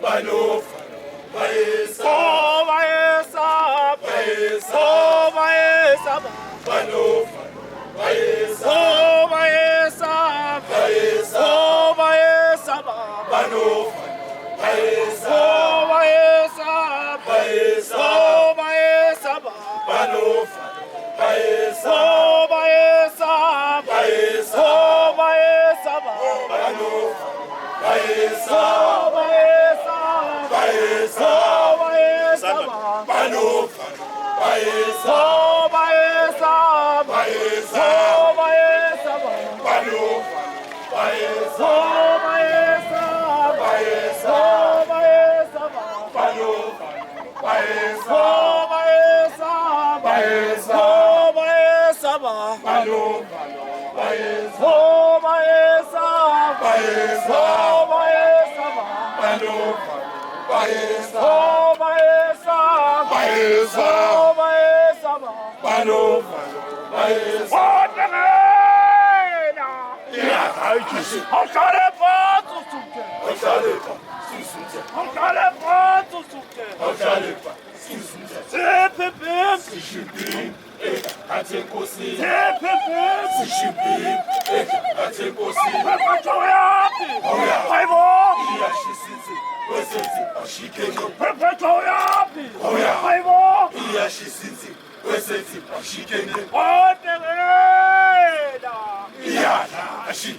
Banofa, Baesa, Oh, Baesa, Baesa, oh, Baesa, Banofa, Baesa, oh, Baesa, Baesa, oh, Baesa, Banofa, Baesa, oh, Baesa, Baesa, oh, Baesa, Banofa, Baesa, oh, Baesa, Baesa, oh, Baesa, Banofa, Baesa, oh, Baesa, Baesa, oh, Baesa, Banofa, Baesa, oh, Baesa, Baesa, oh, Baesa, Banofa, Baesa, oh, Baesa, Baesa, oh, Baesa, Banofa, Baesa, oh, Baesa, Baesa, oh, Baesa, Banofa, Baesa, oh, Baesa, Baesa, oh, Baesa, Banofa, Baesa, oh, Baesa, Baesa, oh, Baesa, Banofa, Baesa, oh, Terena, Iyakayikisi, Akare Patu Suke, Oshalepa, Susunte, Akare Patu Suke, Oshalepa, Susunte, Tepepim, Sishibim, Atekosi, Tepepim, Sishibim, Atekosi, Perpetuapi, Oya. Paivo, Iyashisiti, Weseti, Oshikeke, Perpetuapi, Oya. Paivo, Iyashisiti, Weseti, Oshikeke, oh, Terena, Iyanashi.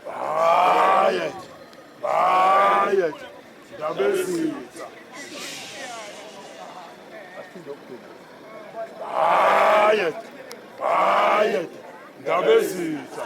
Bayet, Bayet, Dabesita. Bayet, Bayet, Dabesita.